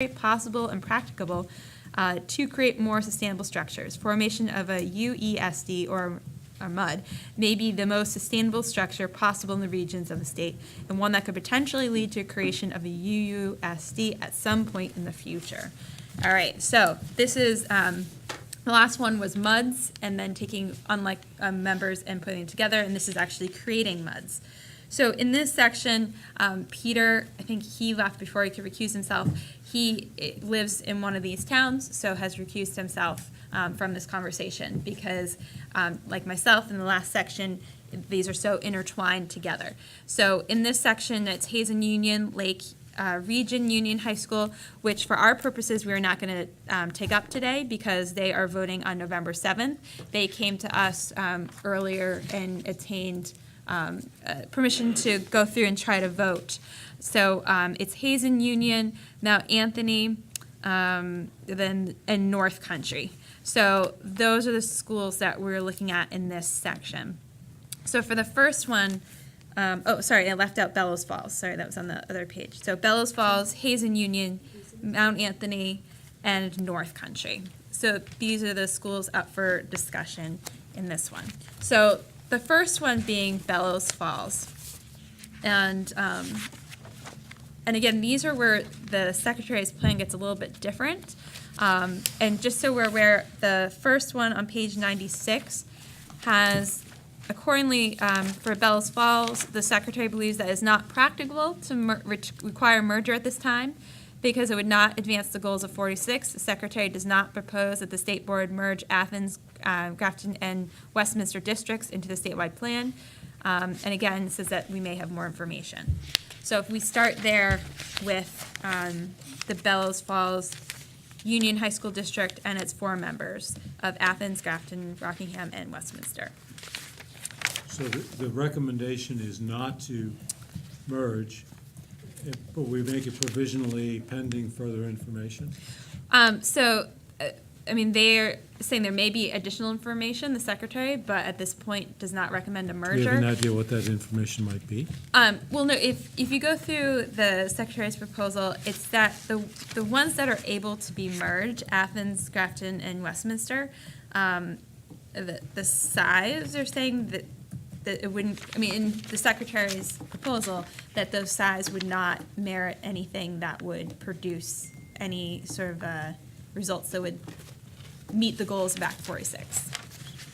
possible and practicable to create more sustainable structures. Formation of a UESD or MUD may be the most sustainable structure possible in the regions of the state, and one that could potentially lead to creation of a UUSD at some point in the future. All right, so this is, the last one was MUDs, and then taking unlike members and putting it together, and this is actually creating MUDs. So in this section, Peter, I think he left before he could recuse himself. He lives in one of these towns, so has recused himself from this conversation because, like myself in the last section, these are so intertwined together. So in this section, it's Hazen Union Lake Region Union High School, which for our purposes, we are not going to take up today because they are voting on November 7th. They came to us earlier and attained permission to go through and try to vote. So it's Hazen Union, Mount Anthony, then and North Country. So those are the schools that we're looking at in this section. So for the first one, oh, sorry, I left out Bellows Falls. Sorry, that was on the other page. So Bellows Falls, Hazen Union, Mount Anthony, and North Country. So these are the schools up for discussion in this one. So the first one being Bellows Falls. And again, these are where the Secretary's plan gets a little bit different. And just so we're aware, the first one on page 96 has, accordingly, for Bellows Falls, the Secretary believes that it's not practicable to require merger at this time because it would not advance the goals of 46. The Secretary does not propose that the State Board merge Athens, Grafton, and Westminster districts into the statewide plan. And again, it says that we may have more information. So if we start there with the Bellows Falls Union High School District and its 4 members of Athens, Grafton, Rockingham, and Westminster. So the recommendation is not to merge, but we make it provisionally pending further information? I mean, they're saying there may be additional information, the Secretary, but at this point does not recommend a merger. Do you have an idea what that information might be? Well, no, if you go through the Secretary's proposal, it's that the ones that are able to be merged, Athens, Grafton, and Westminster, the size, they're saying that it wouldn't, I mean, in the Secretary's proposal, that those size would not merit anything that would produce any sort of results that would meet the goals of Act 46.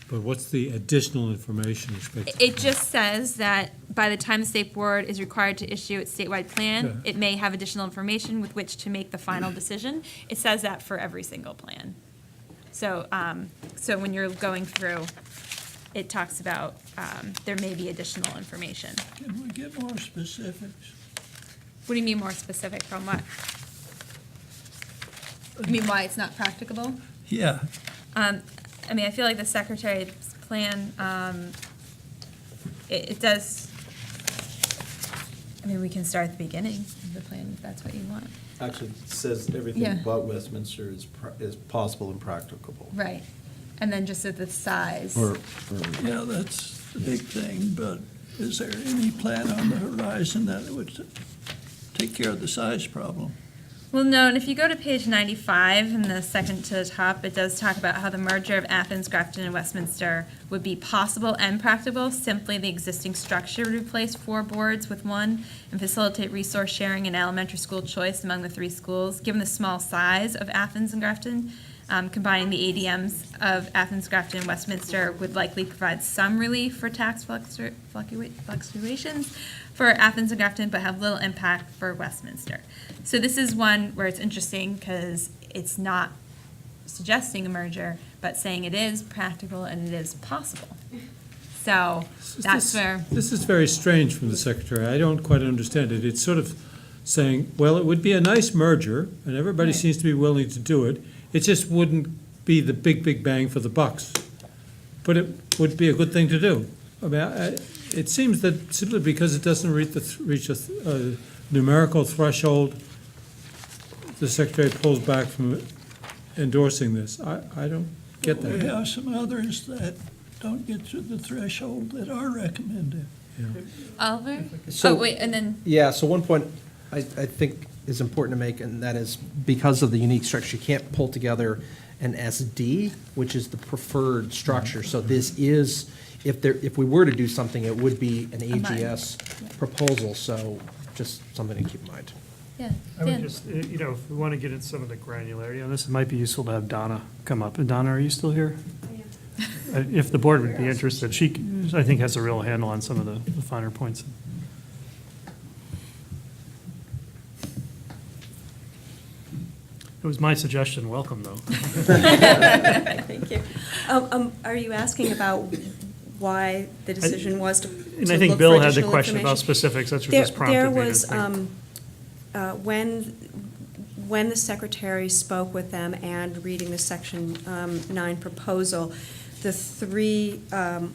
But what's the additional information expected? It just says that by the time the State Board is required to issue its statewide plan, it may have additional information with which to make the final decision. It says that for every single plan. So, so when you're going through, it talks about there may be additional information. Can we get more specifics? What do you mean more specific from what? You mean why it's not practicable? Yeah. I mean, I feel like the Secretary's plan, it does, I mean, we can start at the beginning of the plan if that's what you want. Actually, it says everything Yeah. but Westminster is possible and practicable. Right. And then just at the size. Yeah, that's the big thing, but is there any plan on the horizon that would take care of the size problem? Well, no, and if you go to page 95 in the second to the top, it does talk about how the merger of Athens, Grafton, and Westminster would be possible and practicable. Simply, the existing structure would replace 4 boards with 1 and facilitate resource sharing and elementary school choice among the 3 schools. Given the small size of Athens and Grafton, combining the ADMs of Athens, Grafton, and Westminster would likely provide some relief for tax fluctuations for Athens and Grafton, but have little impact for Westminster. So this is one where it's interesting because it's not suggesting a merger, but saying it is practical and it is possible. So that's where. This is very strange from the Secretary. I don't quite understand it. It's sort of saying, well, it would be a nice merger, and everybody Right. seems to be willing to do it. It just wouldn't be the big bang for the bucks. But it would be a good thing to do. I mean, it seems that simply because it doesn't reach a numerical threshold, the Secretary pulls back from endorsing this. I don't get We that. have some others that don't get to the threshold that are recommended. Oliver? So- Oh, wait, and then, Yeah, so one point, I think is important to make, and that is because of the unique structure, you can't pull together an SD, which is the preferred structure. So this is, if we were to do something, it would be an mud. AGS proposal, so just something to keep in mind. Yeah. I would Dan? just, if we want to get into some of the granularity on this, it might be useful to have Donna come up. And Donna, are you still here? If the board would be interested, she, I think, has a real handle on some of the finer points. It was my suggestion, welcome, though. Thank you. Are you asking about why the decision was to And I to think look Bill for had the additional question about information? specifics, that's what There just prompted me to was, think. when the secretary spoke with them and reading the Section 9 proposal, the three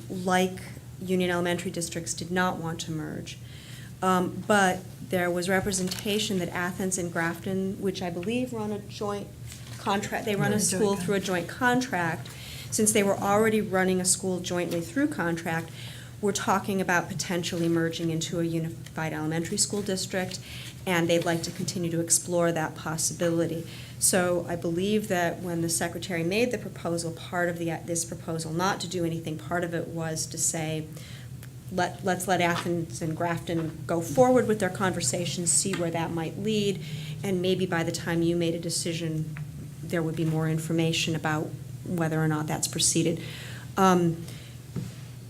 like Union Elementary districts did not want to merge. But there was representation that Athens and Grafton, which I believe run a joint contract, they run a school through a joint contract, since they were already running a school jointly through contract, we're talking about potentially merging into a unified elementary school district, and they'd like to continue to explore that possibility. So I believe that when the secretary made the proposal, part of this proposal not to do anything, part of it was to say, let's let Athens and Grafton go forward with their conversations, see where that might lead, and maybe by the time you made a decision, there would be more information about whether or not that's proceeded.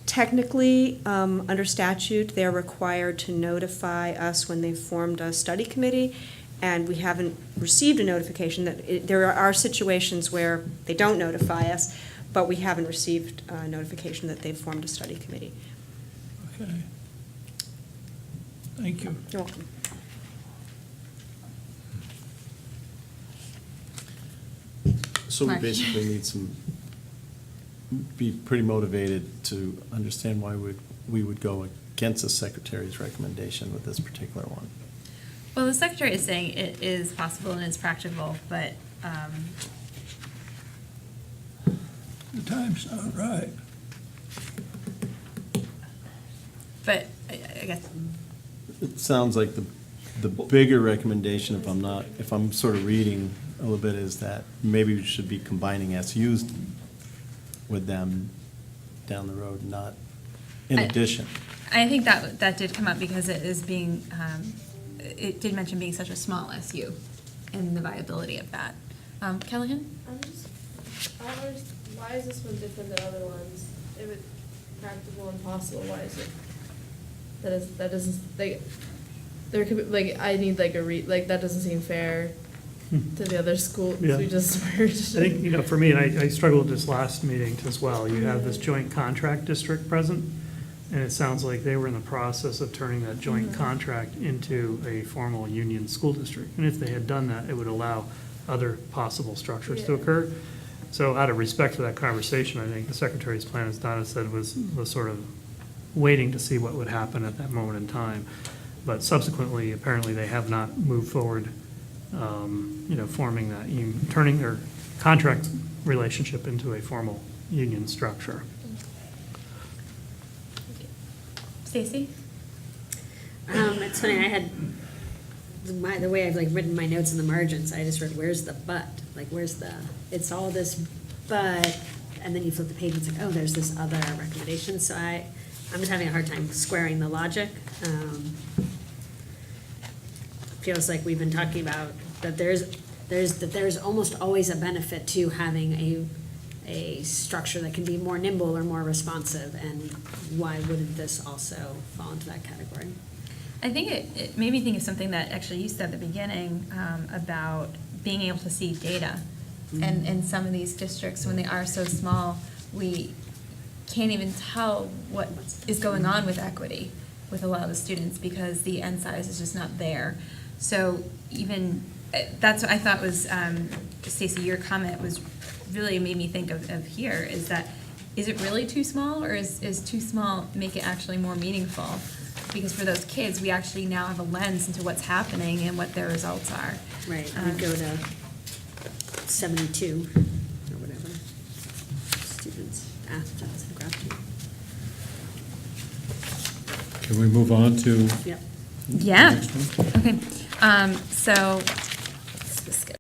Technically, under statute, they're required to notify us when they've formed a study committee, and we haven't received a notification. There are situations where they don't notify us, but we haven't received a notification that they've formed a study committee. Okay. Thank you. You're welcome. So we Mark. basically need be pretty motivated to understand why we would go against the secretary's recommendation with this particular one. Well, the secretary is saying it is possible and it's practical, but, The time's not right. I guess, It sounds like the bigger recommendation, if I'm sort of reading a little bit, is that maybe we should be combining SUs with them down the road, not in I- addition. I think that did come up because it is being, it did mention being such a small SU and the viability of that. Callahan? I don't understand, why is this one different than other ones? If it's practical and possible, why is it? That doesn't, like, there could be, like, I need like that doesn't seem fair to the other schools Yeah. we just merged. I think, for me, and I struggled with this last meeting as well, you have this joint contract district present, and it sounds like they were in the process of turning that joint contract into a formal union school district. And if they had done that, it would allow other possible structures to Yeah. occur. So out of respect for that conversation, I think the secretary's plan, as Donna said, was sort of waiting to see what would happen at that moment in time. But subsequently, apparently, they have not moved forward, forming that, turning their contract relationship into a formal union structure. Stacy? It's funny, I had, the way I've like written my notes in the margins, I just wrote, where's the but? Like, where's the, it's all this but, and then you flip the page, and it's like, oh, there's this other recommendation, so I'm just having a hard time squaring the logic. Feels like we've been talking about that there's almost always a benefit to having a structure that can be more nimble or more responsive, and why wouldn't this also fall into that category? I think it made me think of something that actually you said at the beginning about being able to see data. And in some of these districts, when they are so small, we can't even tell what is going on with equity with a lot of the students because the end size is just not there. So even, that's what I thought was, Stacey, your comment was really made me think of here, is that, is it really too small, or is too small make it actually more meaningful? Because for those kids, we actually now have a lens into what's happening and what their results are. Right, we go to 72 or whatever students, Athens and Grafton. Can we move on to Yep. Yeah. the next one? Okay. So